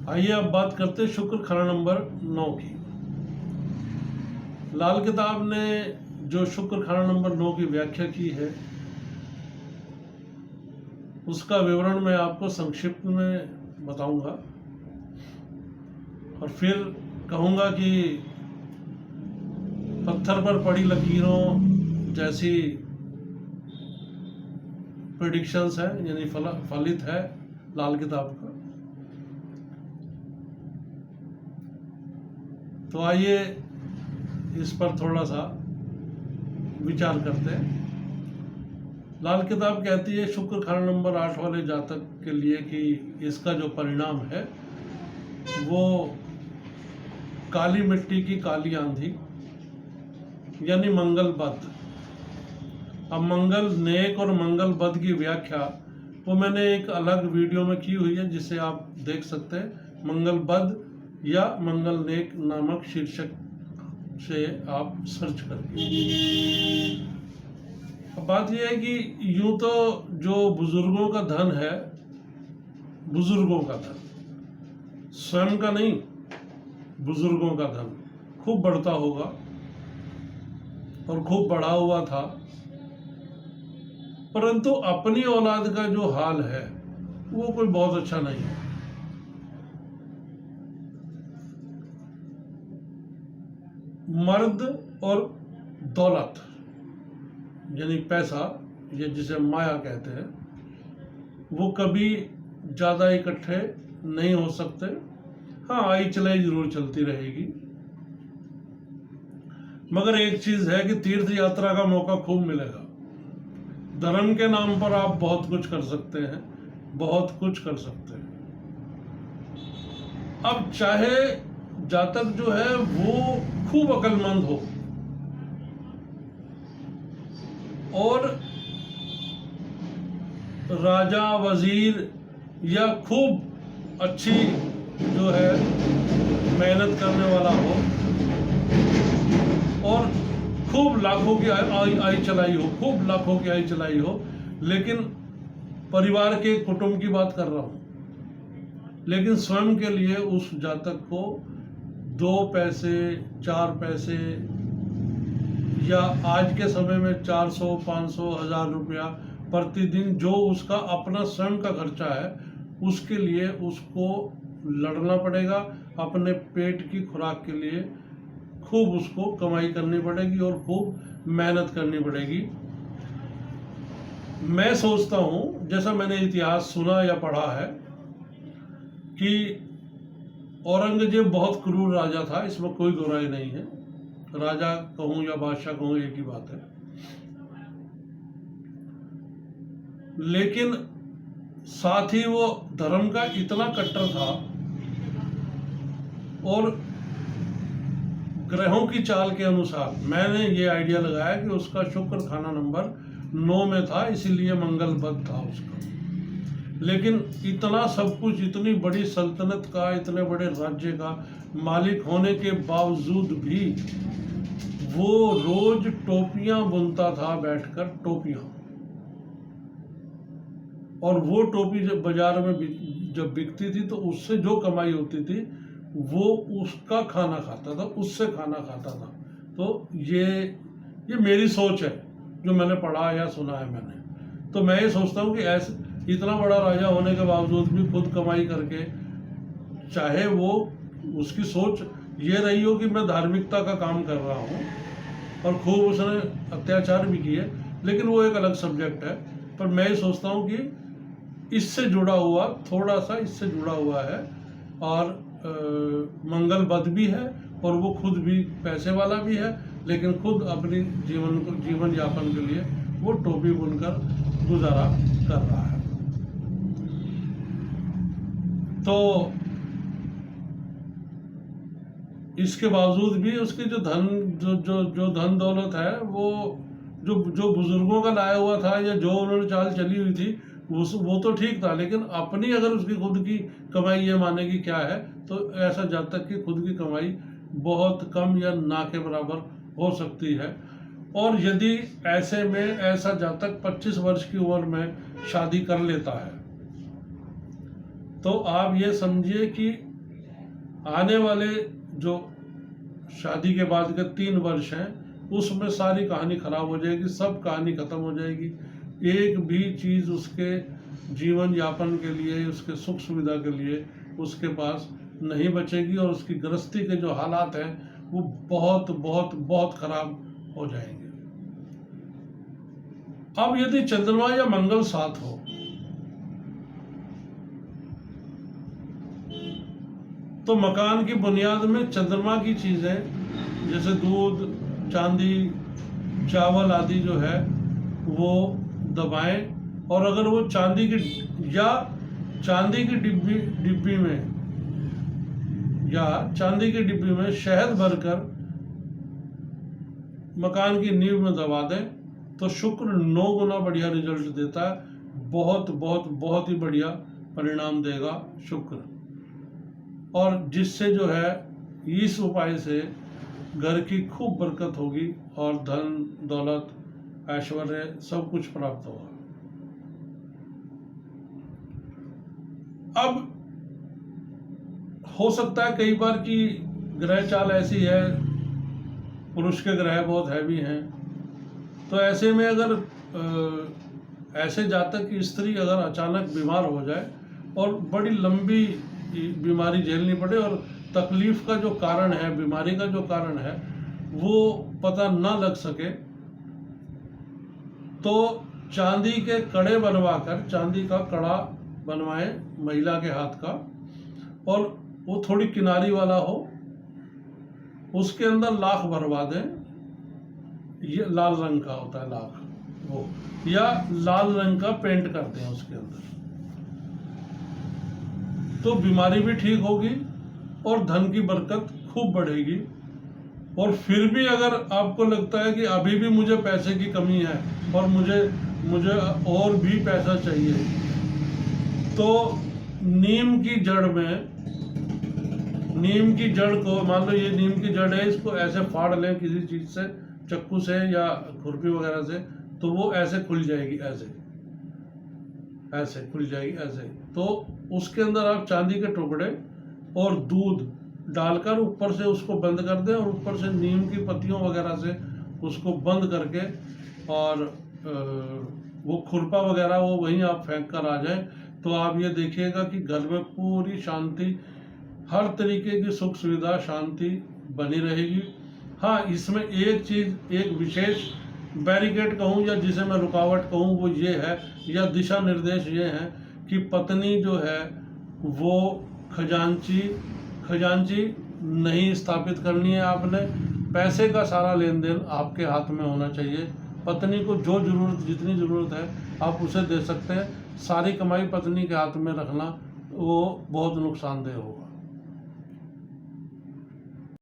आइए अब बात करते हैं शुक्र खाना नंबर 9 की। लाल किताब ने जो शुक्र खाना नंबर 9 की व्याख्या की है उसका विवरण मैं आपको संक्षिप्त में बताऊंगा और फिर कहूंगा कि पत्थर पर पड़ी लकीरों जैसी प्रेडिक्शंस है, यानी फलित है लाल किताब का। तो आइए इस पर थोड़ा सा विचार करते हैं। लाल किताब कहती है शुक्र खाना नंबर 8 वाले जातक के लिए कि इसका जो परिणाम है वो काली मिट्टी की काली आंधी यानी मंगल बद। अब मंगल नेक और मंगल बद की व्याख्या वो मैंने एक अलग वीडियो में की हुई है, जिसे आप देख सकते हैं। मंगल बद या मंगल नेक नामक शीर्षक से आप सर्च करके। अब बात यह है कि यूं तो जो बुजुर्गों का धन है, बुजुर्गों का धन, स्वयं का नहीं, बुजुर्गों का धन खूब बढ़ता होगा और खूब बढ़ा हुआ था, परंतु अपनी औलाद का जो हाल है वो कोई बहुत अच्छा नहीं है। मर्द और दौलत यानी पैसा, ये जिसे माया कहते हैं, वो कभी ज़्यादा इकट्ठे नहीं हो सकते। हाँ, आई चलाई जरूर चलती रहेगी, मगर एक चीज़ है कि तीर्थ यात्रा का मौका खूब मिलेगा। धर्म के नाम पर आप बहुत कुछ कर सकते हैं, बहुत कुछ कर सकते हैं। अब चाहे जातक जो है वो खूब अक्लमंद हो और राजा वजीर या खूब अच्छी जो है मेहनत करने वाला हो और खूब लाखों की आई चलाई हो, खूब लाखों की आई चलाई हो, लेकिन परिवार के कुटुंब की बात कर रहा हूं, लेकिन स्वयं के लिए उस जातक को 2 पैसे 4 पैसे या आज के समय में 400 500 1000 रुपया प्रतिदिन जो उसका अपना स्वयं का खर्चा है, उसके लिए उसको लड़ना पड़ेगा। अपने पेट की खुराक के लिए खूब उसको कमाई करनी पड़ेगी और खूब मेहनत करनी पड़ेगी। मैं सोचता हूं, जैसा मैंने इतिहास सुना या पढ़ा है, कि औरंगजेब बहुत क्रूर राजा था, इसमें कोई दो राय नहीं है। राजा कहूं या बादशाह कहूं एक ही बात है। लेकिन साथ ही वो धर्म का इतना कट्टर था और ग्रहों की चाल के अनुसार मैंने ये आइडिया लगाया कि उसका शुक्र खाना नंबर 9 में था, इसीलिए मंगल बद था उसका। लेकिन इतना सब कुछ, इतनी बड़ी सल्तनत का, इतने बड़े राज्य का मालिक होने के बावजूद भी वो रोज टोपियां बुनता था बैठकर, टोपियां। और वो टोपी जब बाजार में जब बिकती थी तो उससे जो कमाई होती थी वो उसका खाना खाता था, उससे खाना खाता था। तो ये मेरी सोच है, जो मैंने पढ़ा या सुना है मैंने। तो मैं ये सोचता हूँ कि ऐसे इतना बड़ा राजा होने के बावजूद भी खुद कमाई करके, चाहे वो उसकी सोच ये रही हो कि मैं धार्मिकता का काम कर रहा हूँ और खूब उसने अत्याचार भी किए, लेकिन वो एक अलग सब्जेक्ट है। पर मैं ये सोचता हूँ कि इससे जुड़ा हुआ, थोड़ा सा इससे जुड़ा हुआ है और मंगल बद भी है और वो खुद भी पैसे वाला भी है, लेकिन खुद अपनी जीवन यापन के लिए वो टोपी बुनकर गुजारा कर रहा है। तो इसके बावजूद भी उसकी जो धन दौलत है, वो जो बुजुर्गों का लाया हुआ था या जो उन्होंने चाल चली हुई थी, वो तो ठीक था। लेकिन अपनी अगर उसकी खुद की कमाई ये माने की क्या है, तो ऐसा जातक की खुद की कमाई बहुत कम या ना के बराबर हो सकती है। और यदि ऐसे में ऐसा जातक 25 वर्ष की उम्र में शादी कर लेता है, तो आप ये समझिए कि आने वाले जो शादी के बाद के 3 वर्ष हैं उसमें सारी कहानी खराब हो जाएगी, सब कहानी खत्म हो जाएगी। एक भी चीज़ उसके जीवन यापन के लिए, उसके सुख सुविधा के लिए उसके पास नहीं बचेगी और उसकी गृहस्थी के जो हालात हैं वो बहुत बहुत बहुत खराब हो जाएंगे। अब यदि चंद्रमा या मंगल साथ हो तो मकान की बुनियाद में चंद्रमा की चीजें जैसे दूध, चांदी, चावल आदि जो है वो दबाएं, और अगर वो चांदी की डिब्बी में शहद भरकर मकान की नींव में दबा दें तो शुक्र 9 गुना बढ़िया रिजल्ट देता है। बहुत बहुत बहुत ही बढ़िया परिणाम देगा शुक्र, और जिससे जो है इस उपाय से घर की खूब बरकत होगी और धन दौलत ऐश्वर्य सब कुछ प्राप्त होगा। अब हो सकता है कई बार की ग्रह चाल ऐसी है, पुरुष के ग्रह बहुत हैवी हैं, तो ऐसे में अगर ऐसे जातक की स्त्री अगर अचानक बीमार हो जाए और बड़ी लंबी बीमारी झेलनी पड़े और तकलीफ का जो कारण है, बीमारी का जो कारण है वो पता ना लग सके, तो चांदी के कड़े बनवाकर, चांदी का कड़ा बनवाएं महिला के हाथ का, और वो थोड़ी किनारी वाला हो, उसके अंदर लाख भरवा दें। ये लाल रंग का होता है लाख, वो, या लाल रंग का पेंट कर दें उसके अंदर, तो बीमारी भी ठीक होगी और धन की बरकत खूब बढ़ेगी। और फिर भी अगर आपको लगता है कि अभी भी मुझे पैसे की कमी है और मुझे और भी पैसा चाहिए, तो नीम की जड़ को, मान लो ये नीम की जड़ है, इसको ऐसे फाड़ लें किसी चीज से, चक्कू से या खुरपी वगैरह से, तो वो ऐसे खुल जाएगी, ऐसे खुल जाएगी ऐसे। तो उसके अंदर आप चांदी के टुकड़े और दूध डालकर ऊपर से उसको बंद कर दें, और ऊपर से नीम की पत्तियों वगैरह से उसको बंद करके, और वो खुरपा वगैरह वो वहीं आप फेंक कर आ जाए, तो आप ये देखिएगा कि घर में पूरी शांति, हर तरीके की सुख सुविधा, शांति बनी रहेगी। हाँ, इसमें एक चीज़, एक विशेष बैरिकेड कहूँ या जिसे मैं रुकावट कहूँ, वो ये है, या दिशा निर्देश ये हैं कि पत्नी जो है वो खजांची नहीं स्थापित करनी है आपने। पैसे का सारा लेन देन आपके हाथ में होना चाहिए। पत्नी को जो जरूरत, जितनी ज़रूरत है आप उसे दे सकते हैं। सारी कमाई पत्नी के हाथ में रखना वो बहुत नुकसानदेह होगा।